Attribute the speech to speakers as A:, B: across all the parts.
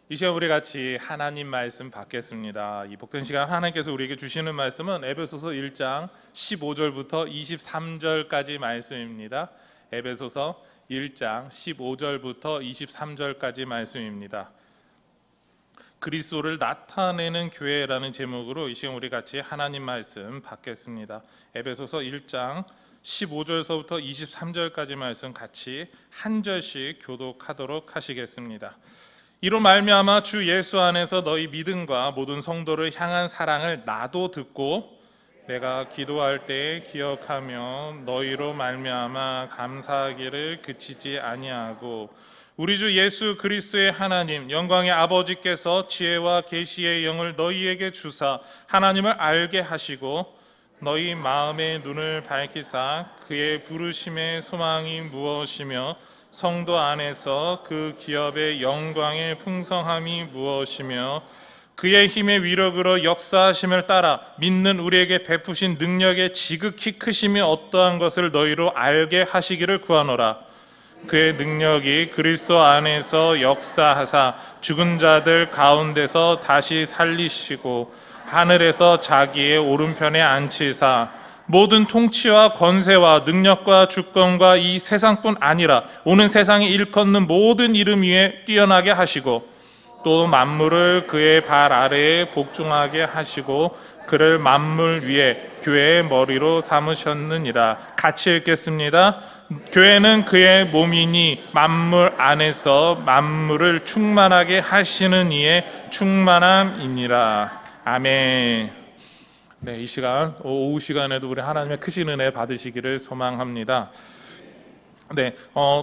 A: 이 시간 우리 같이 하나님 말씀 받겠습니다. 이 복된 시간 하나님께서 우리에게 주시는 말씀은 에베소서 1장 15절부터 23절까지 말씀입니다. 에베소서 1장 15절부터 23절까지 말씀입니다. 그리스도를 나타내는 교회라는 제목으로 이 시간 우리 같이 하나님 말씀 받겠습니다. 에베소서 1장 15절서부터 23절까지 말씀 같이 한 절씩 교독하도록 하시겠습니다. 이로 말미암아 주 예수 안에서 너희 믿음과 모든 성도를 향한 사랑을 나도 듣고 내가 기도할 때에 기억하며 너희로 말미암아 감사하기를 그치지 아니하고 우리 주 예수 그리스도의 하나님 영광의 아버지께서 지혜와 계시의 영을 너희에게 주사 하나님을 알게 하시고 너희 마음의 눈을 밝히사 그의 부르심의 소망이 무엇이며 성도 안에서 그 기업의 영광의 풍성함이 무엇이며 그의 힘의 위력으로 역사하심을 따라 믿는 우리에게 베푸신 능력의 지극히 크심이 어떠한 것을 너희로 알게 하시기를 구하노라. 그의 능력이 그리스도 안에서 역사하사 죽은 자들 가운데서 다시 살리시고 하늘에서 자기의 오른편에 앉히사 모든 통치와 권세와 능력과 주권과 이 세상뿐 아니라 오는 세상에 일컫는 모든 이름 위에 뛰어나게 하시고 또 만물을 그의 발 아래에 복종하게 하시고 그를 만물 위에 교회의 머리로 삼으셨느니라. 같이 읽겠습니다. 교회는 그의 몸이니 만물 안에서 만물을 충만하게 하시는 이의 충만함이니라. 아멘. 네, 이 시간 오후 시간에도 우리 하나님의 크신 은혜 받으시기를 소망합니다. 네,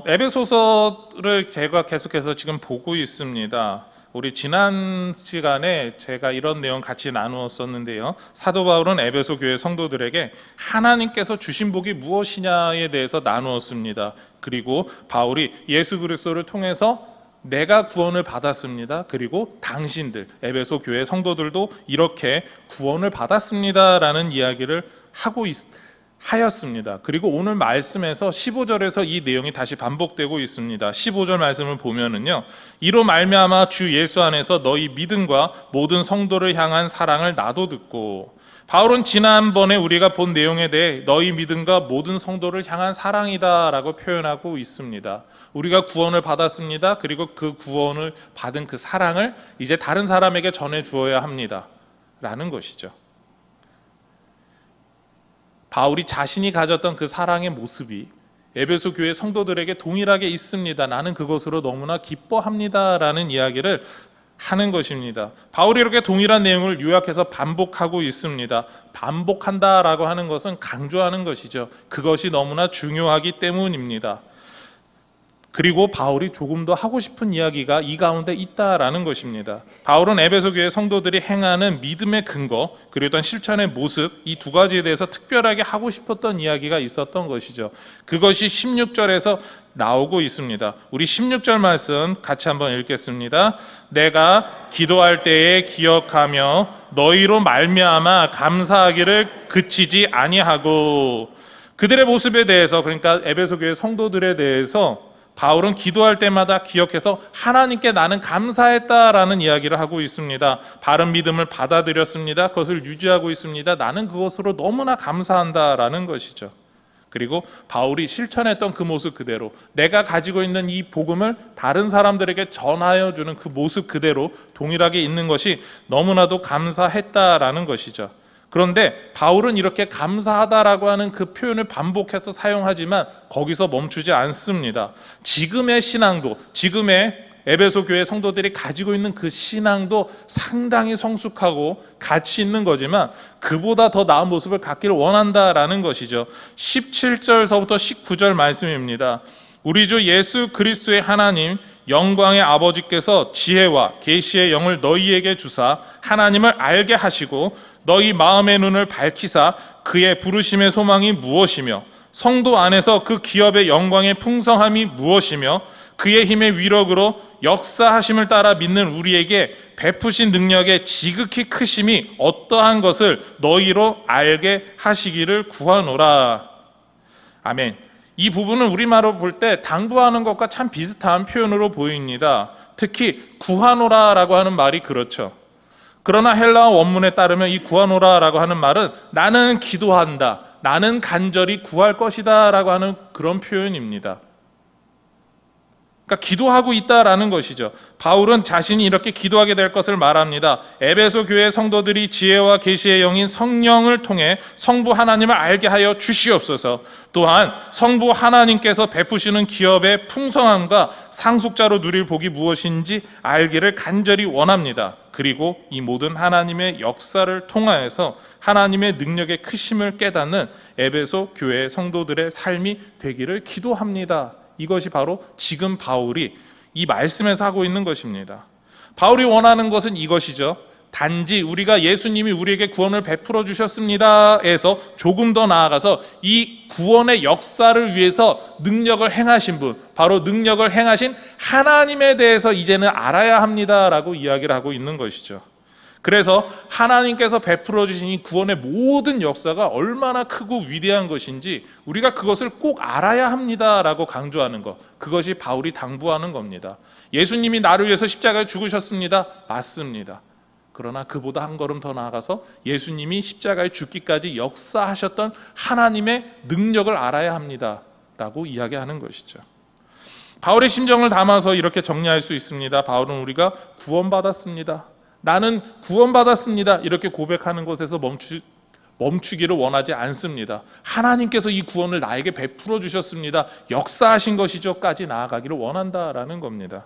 A: 에베소서를 제가 계속해서 지금 보고 있습니다. 우리 지난 시간에 제가 이런 내용 같이 나누었었는데요. 사도 바울은 에베소 교회 성도들에게 하나님께서 주신 복이 무엇이냐에 대해서 나누었습니다. 그리고 바울이 예수 그리스도를 통해서 내가 구원을 받았습니다. 그리고 당신들 에베소 교회 성도들도 이렇게 구원을 받았습니다라는 이야기를 하였습니다. 그리고 오늘 말씀에서 15절에서 이 내용이 다시 반복되고 있습니다. 15절 말씀을 보면은요, 이로 말미암아 주 예수 안에서 너희 믿음과 모든 성도를 향한 사랑을 나도 듣고, 바울은 지난번에 우리가 본 내용에 대해 너희 믿음과 모든 성도를 향한 사랑이다라고 표현하고 있습니다. 우리가 구원을 받았습니다. 그리고 그 구원을 받은 그 사랑을 이제 다른 사람에게 전해 주어야 합니다. 라는 것이죠. 바울이 자신이 가졌던 그 사랑의 모습이 에베소 교회 성도들에게 동일하게 있습니다. 나는 그것으로 너무나 기뻐합니다. 라는 이야기를 하는 것입니다. 바울이 이렇게 동일한 내용을 요약해서 반복하고 있습니다. 반복한다라고 하는 것은 강조하는 것이죠. 그것이 너무나 중요하기 때문입니다. 그리고 바울이 조금 더 하고 싶은 이야기가 이 가운데 있다라는 것입니다. 바울은 에베소 교회 성도들이 행하는 믿음의 근거, 그리고 또 실천의 모습, 이 두 가지에 대해서 특별하게 하고 싶었던 이야기가 있었던 것이죠. 그것이 16절에서 나오고 있습니다. 우리 16절 말씀 같이 한번 읽겠습니다. 내가 기도할 때에 기억하며 너희로 말미암아 감사하기를 그치지 아니하고, 그들의 모습에 대해서, 그러니까 에베소 교회 성도들에 대해서 바울은 기도할 때마다 기억해서 하나님께 나는 감사했다라는 이야기를 하고 있습니다. 바른 믿음을 받아들였습니다. 그것을 유지하고 있습니다. 나는 그것으로 너무나 감사한다라는 것이죠. 그리고 바울이 실천했던 그 모습 그대로, 내가 가지고 있는 이 복음을 다른 사람들에게 전하여 주는 그 모습 그대로 동일하게 있는 것이 너무나도 감사했다라는 것이죠. 그런데 바울은 이렇게 감사하다라고 하는 그 표현을 반복해서 사용하지만 거기서 멈추지 않습니다. 지금의 신앙도, 지금의 에베소 교회 성도들이 가지고 있는 그 신앙도 상당히 성숙하고 가치 있는 거지만 그보다 더 나은 모습을 갖기를 원한다라는 것이죠. 17절서부터 19절 말씀입니다. 우리 주 예수 그리스도의 하나님 영광의 아버지께서 지혜와 계시의 영을 너희에게 주사 하나님을 알게 하시고 너희 마음의 눈을 밝히사 그의 부르심의 소망이 무엇이며 성도 안에서 그 기업의 영광의 풍성함이 무엇이며 그의 힘의 위력으로 역사하심을 따라 믿는 우리에게 베푸신 능력의 지극히 크심이 어떠한 것을 너희로 알게 하시기를 구하노라. 아멘. 이 부분은 우리말로 볼 때 당부하는 것과 참 비슷한 표현으로 보입니다. 특히 구하노라라고 하는 말이 그렇죠. 그러나 헬라어 원문에 따르면 이 구하노라라고 하는 말은 나는 기도한다, 나는 간절히 구할 것이다 라고 하는 그런 표현입니다. 그러니까 기도하고 있다라는 것이죠. 바울은 자신이 이렇게 기도하게 될 것을 말합니다. 에베소 교회 성도들이 지혜와 계시의 영인 성령을 통해 성부 하나님을 알게 하여 주시옵소서. 또한 성부 하나님께서 베푸시는 기업의 풍성함과 상속자로 누릴 복이 무엇인지 알기를 간절히 원합니다. 그리고 이 모든 하나님의 역사를 통하여서 하나님의 능력의 크심을 깨닫는 에베소 교회 성도들의 삶이 되기를 기도합니다. 이것이 바로 지금 바울이 이 말씀에서 하고 있는 것입니다. 바울이 원하는 것은 이것이죠. 단지 우리가 예수님이 우리에게 구원을 베풀어 주셨습니다 에서 조금 더 나아가서 이 구원의 역사를 위해서 능력을 행하신 분, 바로 능력을 행하신 하나님에 대해서 이제는 알아야 합니다라고 이야기를 하고 있는 것이죠. 그래서 하나님께서 베풀어 주신 이 구원의 모든 역사가 얼마나 크고 위대한 것인지 우리가 그것을 꼭 알아야 합니다라고 강조하는 것, 그것이 바울이 당부하는 겁니다. 예수님이 나를 위해서 십자가에 죽으셨습니다. 맞습니다. 그러나 그보다 한 걸음 더 나아가서 예수님이 십자가에 죽기까지 역사하셨던 하나님의 능력을 알아야 합니다라고 이야기하는 것이죠. 바울의 심정을 담아서 이렇게 정리할 수 있습니다. 바울은 우리가 구원받았습니다, 나는 구원받았습니다, 이렇게 고백하는 것에서 멈추기를 원하지 않습니다. 하나님께서 이 구원을 나에게 베풀어 주셨습니다, 역사하신 것이죠까지 나아가기를 원한다라는 겁니다.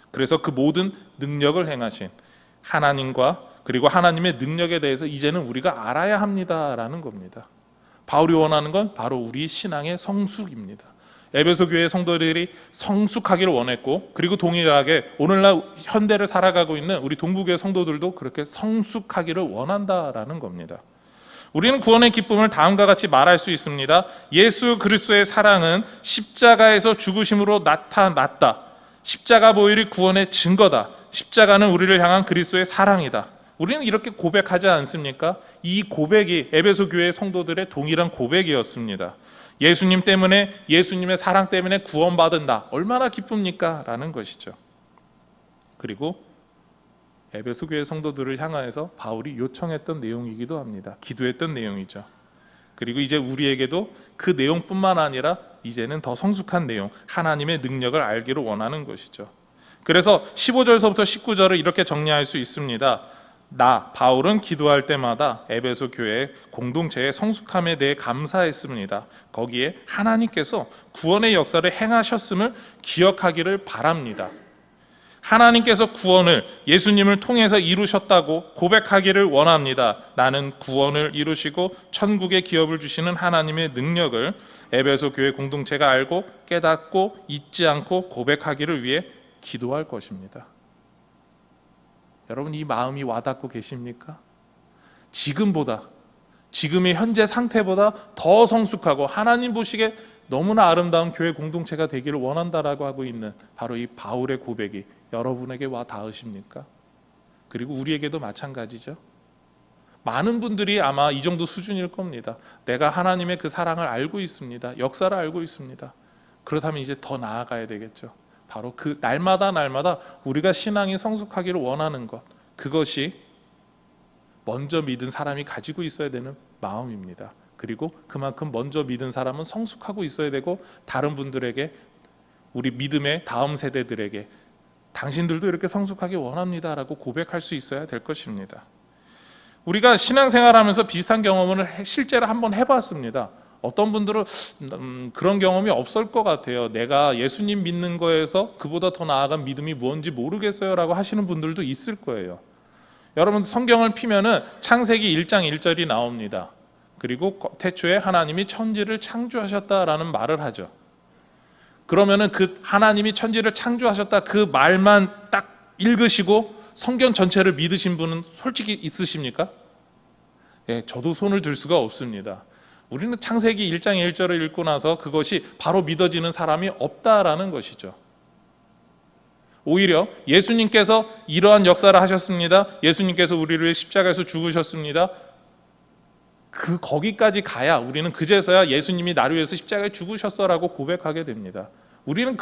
A: 그래서 그 모든 능력을 행하신 하나님과 그리고 하나님의 능력에 대해서 이제는 우리가 알아야 합니다라는 겁니다. 바울이 원하는 건 바로 우리 신앙의 성숙입니다. 에베소 교회 성도들이 성숙하기를 원했고, 그리고 동일하게 오늘날 현대를 살아가고 있는 우리 동부교회 성도들도 그렇게 성숙하기를 원한다라는 겁니다. 우리는 구원의 기쁨을 다음과 같이 말할 수 있습니다. 예수 그리스도의 사랑은 십자가에서 죽으심으로 나타났다. 십자가 보혈이 구원의 증거다. 십자가는 우리를 향한 그리스도의 사랑이다. 우리는 이렇게 고백하지 않습니까? 이 고백이 에베소 교회 성도들의 동일한 고백이었습니다. 예수님 때문에, 예수님의 사랑 때문에 구원받은다. 얼마나 기쁩니까? 라는 것이죠. 그리고 에베소 교회 성도들을 향하여서 바울이 요청했던 내용이기도 합니다. 기도했던 내용이죠. 그리고 이제 우리에게도 그 내용뿐만 아니라 이제는 더 성숙한 내용, 하나님의 능력을 알기를 원하는 것이죠. 그래서 15절서부터 19절을 이렇게 정리할 수 있습니다. 나 바울은 기도할 때마다 에베소 교회 공동체의 성숙함에 대해 감사했습니다. 거기에 하나님께서 구원의 역사를 행하셨음을 기억하기를 바랍니다. 하나님께서 구원을 예수님을 통해서 이루셨다고 고백하기를 원합니다. 나는 구원을 이루시고 천국의 기업을 주시는 하나님의 능력을 에베소 교회 공동체가 알고 깨닫고 잊지 않고 고백하기를 위해 기도할 것입니다. 여러분, 이 마음이 와닿고 계십니까? 지금보다, 지금의 현재 상태보다 더 성숙하고 하나님 보시기에 너무나 아름다운 교회 공동체가 되기를 원한다라고 하고 있는 바로 이 바울의 고백이 여러분에게 와 닿으십니까? 그리고 우리에게도 마찬가지죠. 많은 분들이 아마 이 정도 수준일 겁니다. 내가 하나님의 그 사랑을 알고 있습니다. 역사를 알고 있습니다. 그렇다면 이제 더 나아가야 되겠죠. 바로 그 날마다 우리가 신앙이 성숙하기를 원하는 것, 그것이 먼저 믿은 사람이 가지고 있어야 되는 마음입니다. 그리고 그만큼 먼저 믿은 사람은 성숙하고 있어야 되고, 다른 분들에게, 우리 믿음의 다음 세대들에게 당신들도 이렇게 성숙하기 원합니다라고 고백할 수 있어야 될 것입니다. 우리가 신앙생활하면서 비슷한 경험을 실제로 한번 해봤습니다. 어떤 분들은 그런 경험이 없을 것 같아요. 내가 예수님 믿는 거에서 그보다 더 나아간 믿음이 뭔지 모르겠어요 라고 하시는 분들도 있을 거예요. 여러분, 성경을 피면은 창세기 1장 1절이 나옵니다. 그리고 태초에 하나님이 천지를 창조하셨다라는 말을 하죠. 그러면은 그 하나님이 천지를 창조하셨다 그 말만 딱 읽으시고 성경 전체를 믿으신 분은 솔직히 있으십니까? 예, 저도 손을 들 수가 없습니다. 우리는 창세기 1장 1절을 읽고 나서 그것이 바로 믿어지는 사람이 없다라는 것이죠. 오히려 예수님께서 이러한 역사를 하셨습니다. 예수님께서 우리를 위해 십자가에서 죽으셨습니다. 거기까지 가야 우리는 그제서야 예수님이 나를 위해서 십자가에 죽으셨어라고 고백하게 됩니다. 우리는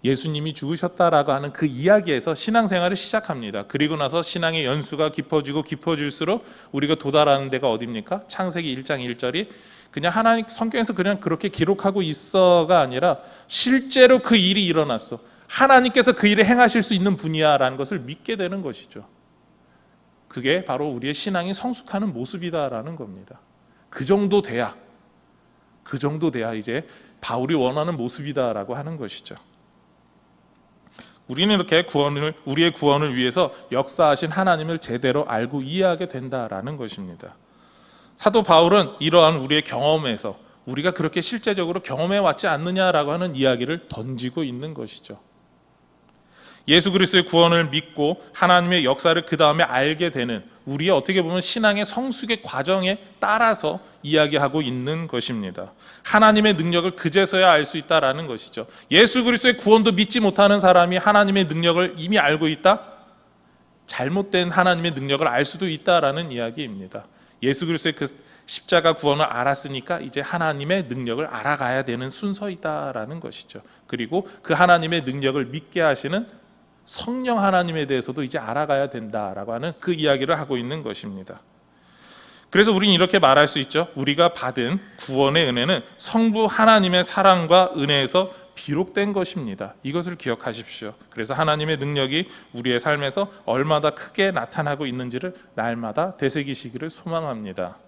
A: 예수님이 죽으셨다라고 하는 그 이야기에서 신앙생활을 시작합니다. 그리고 나서 신앙의 연수가 깊어지고 깊어질수록 우리가 도달하는 데가 어디입니까? 창세기 1장 1절이 그냥 하나님 성경에서 그냥 그렇게 기록하고 있어가 아니라 실제로 그 일이 일어났어. 하나님께서 그 일을 행하실 수 있는 분이야라는 것을 믿게 되는 것이죠. 그게 바로 우리의 신앙이 성숙하는 모습이다라는 겁니다. 그 정도 돼야 이제 바울이 원하는 모습이다라고 하는 것이죠. 우리는 이렇게 우리의 구원을 위해서 역사하신 하나님을 제대로 알고 이해하게 된다라는 것입니다. 사도 바울은 이러한 우리의 경험에서 우리가 그렇게 실제적으로 경험해 왔지 않느냐라고 하는 이야기를 던지고 있는 것이죠. 예수 그리스도의 구원을 믿고 하나님의 역사를 그 다음에 알게 되는 우리의 어떻게 보면 신앙의 성숙의 과정에 따라서 이야기하고 있는 것입니다. 하나님의 능력을 그제서야 알 수 있다라는 것이죠. 예수 그리스도의 구원도 믿지 못하는 사람이 하나님의 능력을 이미 알고 있다? 잘못된 하나님의 능력을 알 수도 있다라는 이야기입니다. 예수 그리스도의 그 십자가 구원을 알았으니까 이제 하나님의 능력을 알아가야 되는 순서이다라는 것이죠. 그리고 그 하나님의 능력을 믿게 하시는 성령 하나님에 대해서도 이제 알아가야 된다라고 하는 그 이야기를 하고 있는 것입니다. 그래서 우리는 이렇게 말할 수 있죠. 우리가 받은 구원의 은혜는 성부 하나님의 사랑과 은혜에서 비록된 것입니다. 이것을 기억하십시오. 그래서 하나님의 능력이 우리의 삶에서 얼마나 크게 나타나고 있는지를 날마다 되새기시기를 소망합니다.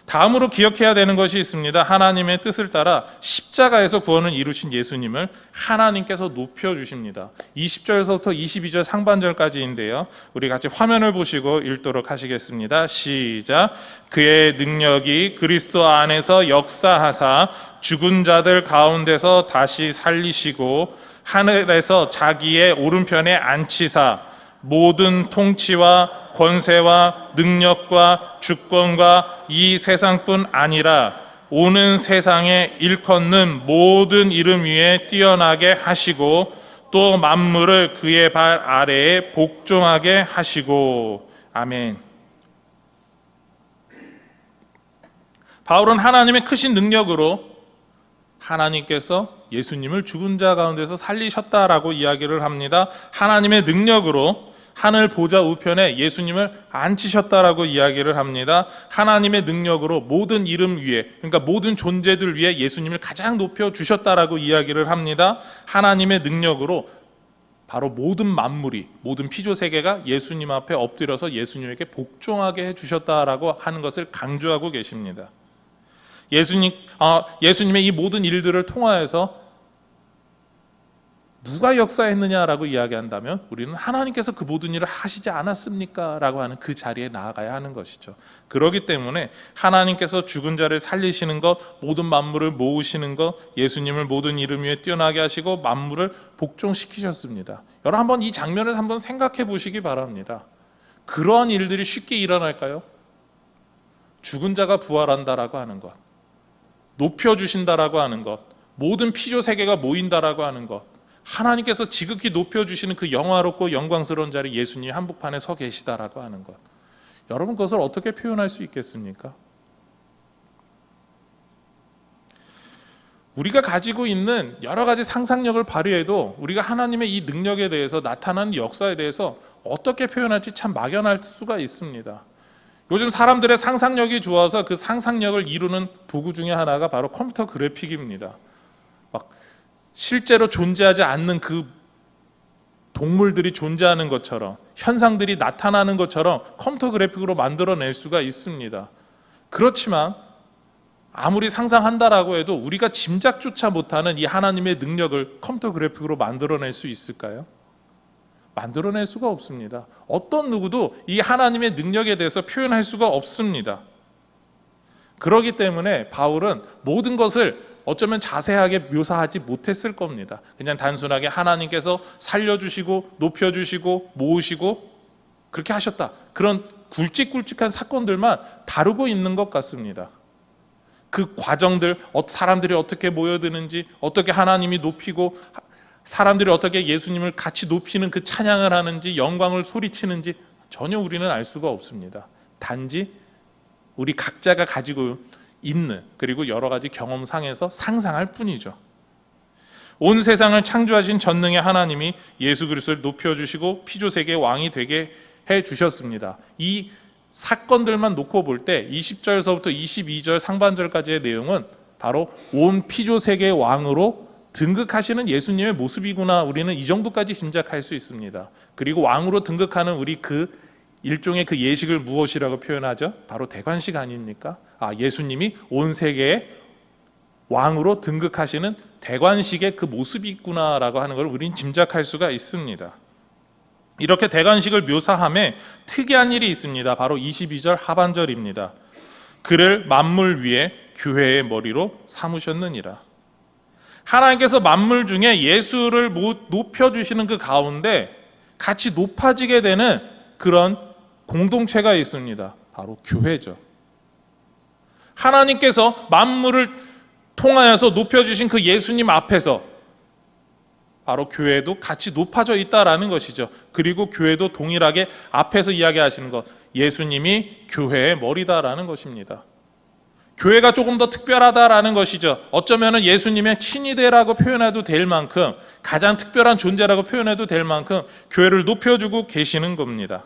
A: 다음으로 기억해야 되는 것이 있습니다. 하나님의 뜻을 따라 십자가에서 구원을 이루신 예수님을 하나님께서 높여주십니다. 20절에서부터 22절 상반절까지인데요, 우리 같이 화면을 보시고 읽도록 하시겠습니다. 시작. 그의 능력이 그리스도 안에서 역사하사 죽은 자들 가운데서 다시 살리시고 하늘에서 자기의 오른편에 앉히사 모든 통치와 권세와 능력과 주권과 이 세상뿐 아니라 오는 세상에 일컫는 모든 이름 위에 뛰어나게 하시고 또 만물을 그의 발 아래에 복종하게 하시고. 아멘. 바울은 하나님의 크신 능력으로 하나님께서 예수님을 죽은 자 가운데서 살리셨다라고 이야기를 합니다. 하나님의 능력으로 하늘 보좌 우편에 예수님을 앉히셨다라고 이야기를 합니다. 하나님의 능력으로 모든 이름 위에, 그러니까 모든 존재들 위에 예수님을 가장 높여 주셨다라고 이야기를 합니다. 하나님의 능력으로 바로 모든 만물이, 모든 피조 세계가 예수님 앞에 엎드려서 예수님에게 복종하게 해 주셨다라고 하는 것을 강조하고 계십니다. 예수님의 이 모든 일들을 통하여서 누가 역사했느냐라고 이야기한다면 우리는 하나님께서 그 모든 일을 하시지 않았습니까? 라고 하는 그 자리에 나아가야 하는 것이죠. 그렇기 때문에 하나님께서 죽은 자를 살리시는 것, 모든 만물을 모으시는 것, 예수님을 모든 이름 위에 뛰어나게 하시고 만물을 복종시키셨습니다. 여러분 한번 이 장면을 한번 생각해 보시기 바랍니다. 그러한 일들이 쉽게 일어날까요? 죽은 자가 부활한다라고 하는 것, 높여주신다라고 하는 것, 모든 피조 세계가 모인다라고 하는 것, 하나님께서 지극히 높여주시는 그 영화롭고 영광스러운 자리 예수님이 한복판에 서 계시다라고 하는 것, 여러분 그것을 어떻게 표현할 수 있겠습니까? 우리가 가지고 있는 여러 가지 상상력을 발휘해도 우리가 하나님의 이 능력에 대해서, 나타나는 역사에 대해서 어떻게 표현할지 참 막연할 수가 있습니다. 요즘 사람들의 상상력이 좋아서 그 상상력을 이루는 도구 중에 하나가 바로 컴퓨터 그래픽입니다. 실제로 존재하지 않는 그 동물들이 존재하는 것처럼, 현상들이 나타나는 것처럼 컴퓨터 그래픽으로 만들어낼 수가 있습니다. 그렇지만 아무리 상상한다라고 해도 우리가 짐작조차 못하는 이 하나님의 능력을 컴퓨터 그래픽으로 만들어낼 수 있을까요? 만들어낼 수가 없습니다. 어떤 누구도 이 하나님의 능력에 대해서 표현할 수가 없습니다. 그렇기 때문에 바울은 모든 것을 어쩌면 자세하게 묘사하지 못했을 겁니다. 그냥 단순하게 하나님께서 살려주시고 높여주시고 모으시고 그렇게 하셨다, 그런 굵직굵직한 사건들만 다루고 있는 것 같습니다. 그 과정들, 사람들이 어떻게 모여드는지, 어떻게 하나님이 높이고 사람들이 어떻게 예수님을 같이 높이는 그 찬양을 하는지, 영광을 소리치는지 전혀 우리는 알 수가 없습니다. 단지 우리 각자가 가지고 있는, 그리고 여러 가지 경험상에서 상상할 뿐이죠. 온 세상을 창조하신 전능의 하나님이 예수 그리스도를 높여주시고 피조세계의 왕이 되게 해주셨습니다. 이 사건들만 놓고 볼 때 20절서부터 22절 상반절까지의 내용은 바로 온 피조세계의 왕으로 등극하시는 예수님의 모습이구나, 우리는 이 정도까지 짐작할 수 있습니다. 그리고 왕으로 등극하는 우리 그 일종의 그 예식을 무엇이라고 표현하죠? 바로 대관식 아닙니까? 예수님이 온 세계의 왕으로 등극하시는 대관식의 그 모습이 있구나라고 하는 걸 우리는 짐작할 수가 있습니다. 이렇게 대관식을 묘사함에 특이한 일이 있습니다. 바로 22절 하반절입니다. 그를 만물 위에 교회의 머리로 삼으셨느니라. 하나님께서 만물 중에 예수를 높여주시는 그 가운데 같이 높아지게 되는 그런 공동체가 있습니다. 바로 교회죠. 하나님께서 만물을 통하여서 높여주신 그 예수님 앞에서 바로 교회도 같이 높아져 있다라는 것이죠. 그리고 교회도 동일하게 앞에서 이야기하시는 것, 예수님이 교회의 머리다라는 것입니다. 교회가 조금 더 특별하다라는 것이죠. 어쩌면 예수님의 친위대라고 표현해도 될 만큼, 가장 특별한 존재라고 표현해도 될 만큼 교회를 높여주고 계시는 겁니다.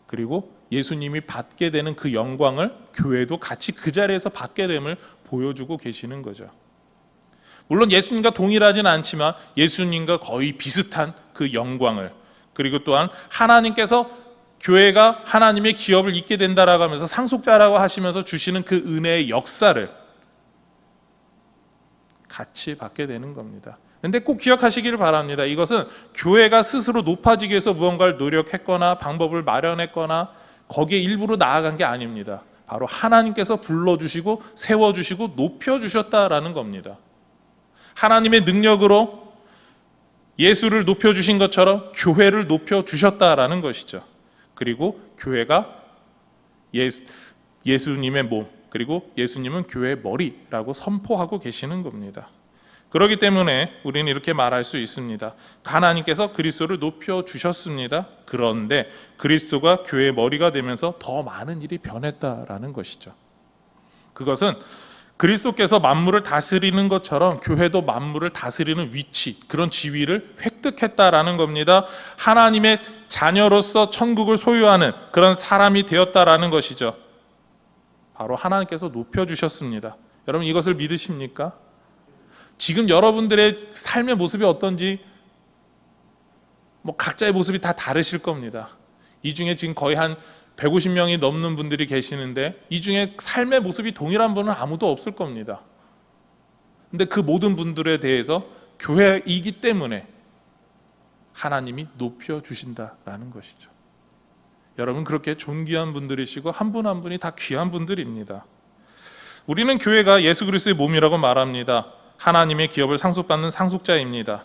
A: 그리고 예수님이 받게 되는 그 영광을 교회도 같이 그 자리에서 받게 됨을 보여주고 계시는 거죠. 물론 예수님과 동일하진 않지만 예수님과 거의 비슷한 그 영광을, 그리고 또한 하나님께서 교회가 하나님의 기업을 잇게 된다라고 하면서 상속자라고 하시면서 주시는 그 은혜의 역사를 같이 받게 되는 겁니다. 그런데 꼭 기억하시기를 바랍니다. 이것은 교회가 스스로 높아지기 위해서 무언가를 노력했거나 방법을 마련했거나 거기에 일부러 나아간 게 아닙니다. 바로 하나님께서 불러주시고 세워주시고 높여주셨다라는 겁니다. 하나님의 능력으로 예수를 높여주신 것처럼 교회를 높여주셨다라는 것이죠. 그리고 교회가 예수님의 몸, 그리고 예수님은 교회의 머리라고 선포하고 계시는 겁니다. 그렇기 때문에 우리는 이렇게 말할 수 있습니다. 하나님께서 그리스도를 높여주셨습니다. 그런데 그리스도가 교회의 머리가 되면서 더 많은 일이 변했다라는 것이죠. 그것은 그리스도께서 만물을 다스리는 것처럼 교회도 만물을 다스리는 위치, 그런 지위를 획득했다라는 겁니다. 하나님의 자녀로서 천국을 소유하는 그런 사람이 되었다라는 것이죠. 바로 하나님께서 높여주셨습니다. 여러분, 이것을 믿으십니까? 지금 여러분들의 삶의 모습이 어떤지 각자의 모습이 다 다르실 겁니다. 이 중에 지금 거의 한 150명이 넘는 분들이 계시는데 이 중에 삶의 모습이 동일한 분은 아무도 없을 겁니다. 근데 그 모든 분들에 대해서 교회이기 때문에 하나님이 높여주신다라는 것이죠. 여러분, 그렇게 존귀한 분들이시고 한 분 한 분이 다 귀한 분들입니다. 우리는 교회가 예수 그리스도의 몸이라고 말합니다. 하나님의 기업을 상속받는 상속자입니다.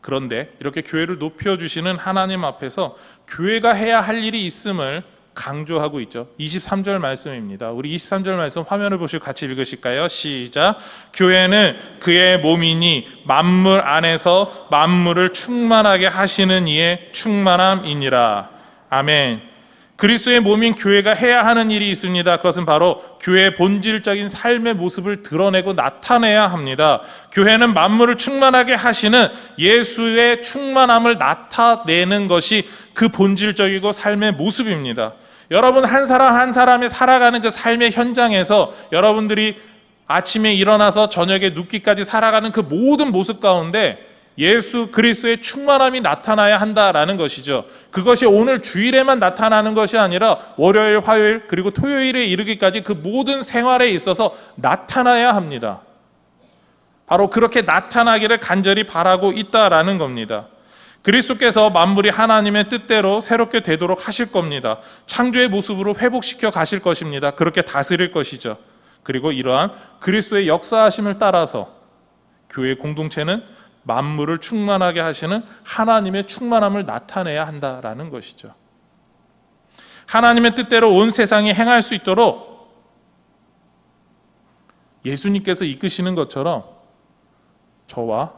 A: 그런데 이렇게 교회를 높여주시는 하나님 앞에서 교회가 해야 할 일이 있음을 강조하고 있죠. 23절 말씀입니다. 우리 23절 말씀 화면을 보시고 같이 읽으실까요? 시작. 교회는 그의 몸이니 만물 안에서 만물을 충만하게 하시는 이의 충만함이니라. 아멘. 그리스도의 몸인 교회가 해야 하는 일이 있습니다. 그것은 바로 교회의 본질적인 삶의 모습을 드러내고 나타내야 합니다. 교회는 만물을 충만하게 하시는 예수의 충만함을 나타내는 것이 그 본질적이고 삶의 모습입니다. 여러분, 한 사람 한 사람이 살아가는 그 삶의 현장에서 여러분들이 아침에 일어나서 저녁에 눕기까지 살아가는 그 모든 모습 가운데 예수 그리스도의 충만함이 나타나야 한다라는 것이죠. 그것이 오늘 주일에만 나타나는 것이 아니라 월요일, 화요일, 그리고 토요일에 이르기까지 그 모든 생활에 있어서 나타나야 합니다. 바로 그렇게 나타나기를 간절히 바라고 있다라는 겁니다. 그리스도께서 만물이 하나님의 뜻대로 새롭게 되도록 하실 겁니다. 창조의 모습으로 회복시켜 가실 것입니다. 그렇게 다스릴 것이죠. 그리고 이러한 그리스도의 역사하심을 따라서 교회 공동체는 만물을 충만하게 하시는 하나님의 충만함을 나타내야 한다라는 것이죠. 하나님의 뜻대로 온 세상이 행할 수 있도록 예수님께서 이끄시는 것처럼 저와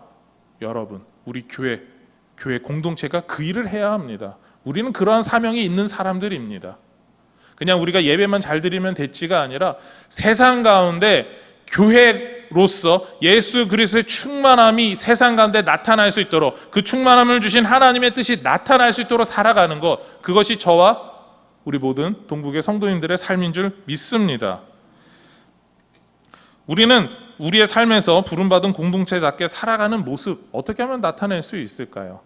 A: 여러분, 우리 교회 공동체가 그 일을 해야 합니다. 우리는 그러한 사명이 있는 사람들입니다. 그냥 우리가 예배만 잘 드리면 됐지가 아니라 세상 가운데 교회 교회로서 예수 그리스도의 충만함이 세상 가운데 나타날 수 있도록, 그 충만함을 주신 하나님의 뜻이 나타날 수 있도록 살아가는 것, 그것이 저와 우리 모든 동국의 성도님들의 삶인 줄 믿습니다. 우리는 우리의 삶에서 부름받은 공동체답게 살아가는 모습, 어떻게 하면 나타낼 수 있을까요?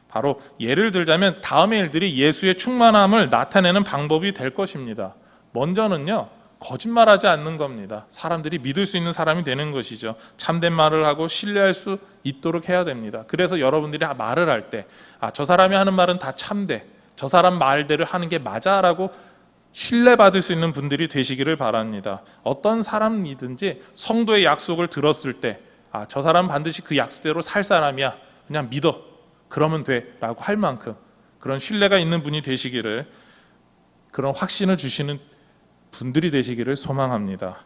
A: 바로 예를 들자면 다음의 일들이 예수의 충만함을 나타내는 방법이 될 것입니다. 먼저는요, 거짓말하지 않는 겁니다. 사람들이 믿을 수 있는 사람이 되는 것이죠. 참된 말을 하고 신뢰할 수 있도록 해야 됩니다. 그래서 여러분들이 말을 할 때, 저 사람이 하는 말은 다 참돼, 저 사람 말대로 하는 게 맞아 라고 신뢰받을 수 있는 분들이 되시기를 바랍니다. 어떤 사람이든지 성도의 약속을 들었을 때, 저 사람 반드시 그 약속대로 살 사람이야, 그냥 믿어, 그러면 돼 라고 할 만큼 그런 신뢰가 있는 분이 되시기를, 그런 확신을 주시는 분들이 되시기를 소망합니다.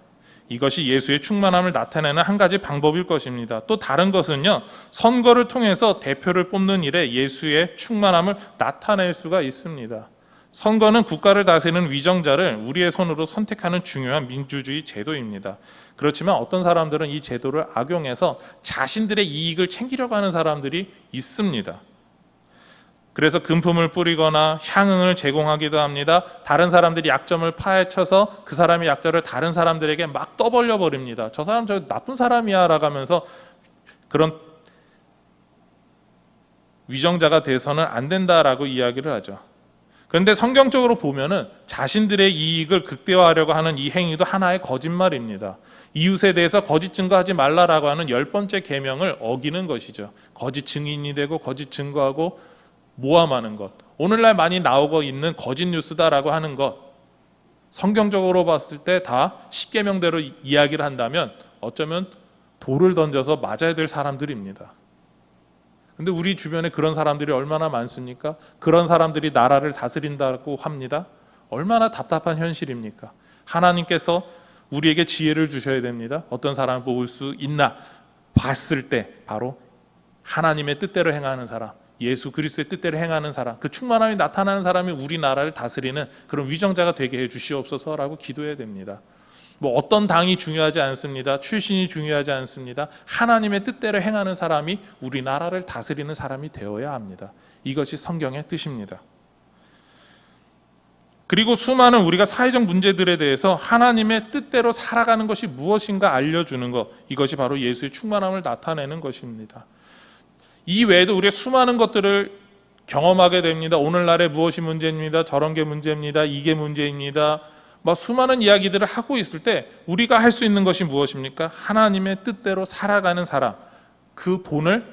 A: 이것이 예수의 충만함을 나타내는 한 가지 방법일 것입니다. 또 다른 것은요, 선거를 통해서 대표를 뽑는 일에 예수의 충만함을 나타낼 수가 있습니다. 선거는 국가를 다스리는 위정자를 우리의 손으로 선택하는 중요한 민주주의 제도입니다. 그렇지만 어떤 사람들은 이 제도를 악용해서 자신들의 이익을 챙기려고 하는 사람들이 있습니다. 그래서 금품을 뿌리거나 향응을 제공하기도 합니다. 다른 사람들이 약점을 파헤쳐서 그 사람의 약점을 다른 사람들에게 막 떠벌려 버립니다. 저 사람 저 나쁜 사람이야 라고 하면서 그런 위정자가 돼서는 안 된다라고 이야기를 하죠. 그런데 성경적으로 보면은 자신들의 이익을 극대화하려고 하는 이 행위도 하나의 거짓말입니다. 이웃에 대해서 거짓 증거하지 말라라고 하는 10번째 계명을 어기는 것이죠. 거짓 증인이 되고 거짓 증거하고 모함하는 것, 오늘날 많이 나오고 있는 거짓 뉴스다라고 하는 것, 성경적으로 봤을 때 다 십계명대로 이야기를 한다면 어쩌면 돌을 던져서 맞아야 될 사람들입니다. 근데 우리 주변에 그런 사람들이 얼마나 많습니까? 그런 사람들이 나라를 다스린다고 합니다. 얼마나 답답한 현실입니까? 하나님께서 우리에게 지혜를 주셔야 됩니다. 어떤 사람을 뽑을 수 있나 봤을 때 바로 하나님의 뜻대로 행하는 사람, 예수 그리스도의 뜻대로 행하는 사람, 그 충만함이 나타나는 사람이 우리나라를 다스리는 그런 위정자가 되게 해 주시옵소서라고 기도해야 됩니다. 뭐 어떤 당이 중요하지 않습니다. 출신이 중요하지 않습니다. 하나님의 뜻대로 행하는 사람이 우리나라를 다스리는 사람이 되어야 합니다. 이것이 성경의 뜻입니다. 그리고 수많은 우리가 사회적 문제들에 대해서 하나님의 뜻대로 살아가는 것이 무엇인가 알려주는 것, 이것이 바로 예수의 충만함을 나타내는 것입니다. 이 외에도 우리가 수많은 것들을 경험하게 됩니다. 오늘날에 무엇이 문제입니다. 저런 게 문제입니다. 이게 문제입니다. 수많은 이야기들을 하고 있을 때 우리가 할 수 있는 것이 무엇입니까? 하나님의 뜻대로 살아가는 사람, 그 본을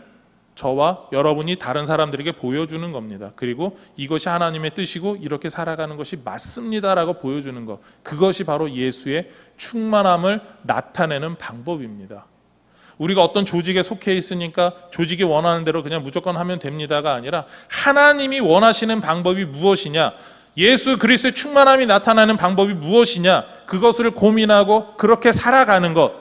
A: 저와 여러분이 다른 사람들에게 보여주는 겁니다. 그리고 이것이 하나님의 뜻이고 이렇게 살아가는 것이 맞습니다라고 보여주는 것, 그것이 바로 예수의 충만함을 나타내는 방법입니다. 우리가 어떤 조직에 속해 있으니까 조직이 원하는 대로 그냥 무조건 하면 됩니다가 아니라 하나님이 원하시는 방법이 무엇이냐, 예수 그리스도의 충만함이 나타나는 방법이 무엇이냐, 그것을 고민하고 그렇게 살아가는 것,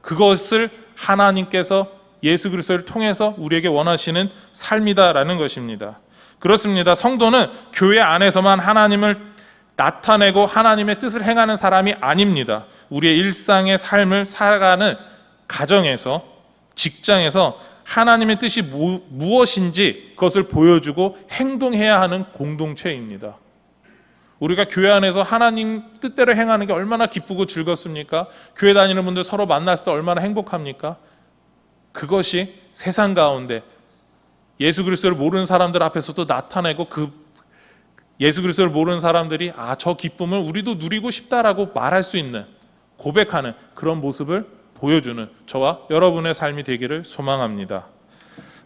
A: 그것을 하나님께서 예수 그리스도를 통해서 우리에게 원하시는 삶이다라는 것입니다. 그렇습니다. 성도는 교회 안에서만 하나님을 나타내고 하나님의 뜻을 행하는 사람이 아닙니다. 우리의 일상의 삶을 살아가는 가정에서, 직장에서 하나님의 뜻이 무엇인지 그것을 보여주고 행동해야 하는 공동체입니다. 우리가 교회 안에서 하나님 뜻대로 행하는 게 얼마나 기쁘고 즐겁습니까? 교회 다니는 분들 서로 만났을 때 얼마나 행복합니까? 그것이 세상 가운데 예수 그리스도를 모르는 사람들 앞에서도 나타내고, 그 예수 그리스도를 모르는 사람들이 저 기쁨을 우리도 누리고 싶다라고 말할 수 있는, 고백하는 그런 모습을 보여주는 저와 여러분의 삶이 되기를 소망합니다.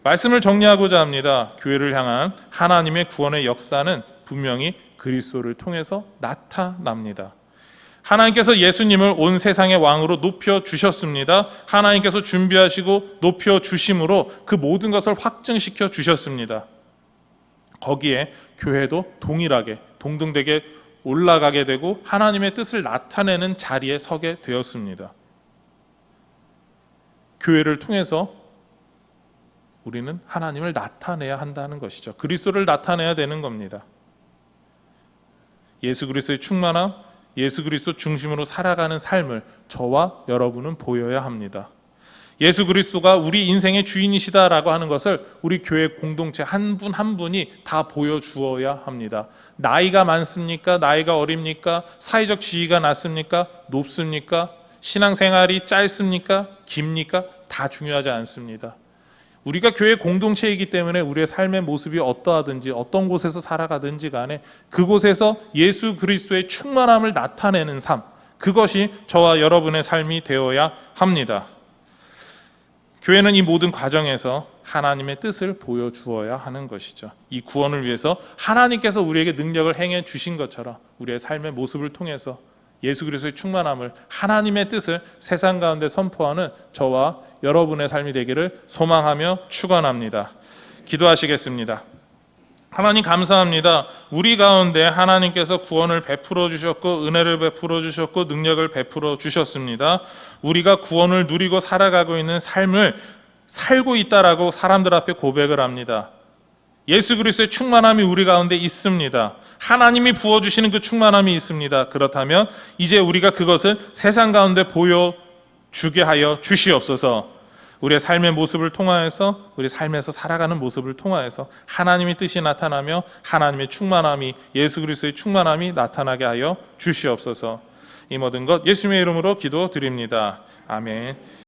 A: 말씀을 정리하고자 합니다. 교회를 향한 하나님의 구원의 역사는 분명히 그리스도를 통해서 나타납니다. 하나님께서 예수님을 온 세상의 왕으로 높여주셨습니다. 하나님께서 준비하시고 높여주심으로 그 모든 것을 확증시켜 주셨습니다. 거기에 교회도 동일하게 동등되게 올라가게 되고 하나님의 뜻을 나타내는 자리에 서게 되었습니다. 교회를 통해서 우리는 하나님을 나타내야 한다는 것이죠. 그리스도를 나타내야 되는 겁니다. 예수 그리스도의 충만함, 예수 그리스도 중심으로 살아가는 삶을 저와 여러분은 보여야 합니다. 예수 그리스도가 우리 인생의 주인이시다라고 하는 것을 우리 교회 공동체 한 분 한 분이 다 보여주어야 합니다. 나이가 많습니까? 나이가 어립니까? 사회적 지위가 낮습니까? 높습니까? 신앙생활이 짧습니까? 깁니까? 다 중요하지 않습니다. 우리가 교회 공동체이기 때문에 우리의 삶의 모습이 어떠하든지 어떤 곳에서 살아가든지 간에 그곳에서 예수 그리스도의 충만함을 나타내는 삶, 그것이 저와 여러분의 삶이 되어야 합니다. 교회는 이 모든 과정에서 하나님의 뜻을 보여주어야 하는 것이죠. 이 구원을 위해서 하나님께서 우리에게 능력을 행해 주신 것처럼 우리의 삶의 모습을 통해서 예수 그리스도의 충만함을, 하나님의 뜻을 세상 가운데 선포하는 저와 여러분의 삶이 되기를 소망하며 축원합니다. 기도하시겠습니다. 하나님 감사합니다. 우리 가운데 하나님께서 구원을 베풀어 주셨고 은혜를 베풀어 주셨고 능력을 베풀어 주셨습니다. 우리가 구원을 누리고 살아가고 있는 삶을 살고 있다라고 사람들 앞에 고백을 합니다. 예수 그리스도의 충만함이 우리 가운데 있습니다. 하나님이 부어주시는 그 충만함이 있습니다. 그렇다면 이제 우리가 그것을 세상 가운데 보여주게 하여 주시옵소서. 우리의 삶의 모습을 통하여서, 우리 삶에서 살아가는 모습을 통하여서 하나님의 뜻이 나타나며 하나님의 충만함이, 예수 그리스도의 충만함이 나타나게 하여 주시옵소서. 이 모든 것 예수님의 이름으로 기도드립니다. 아멘.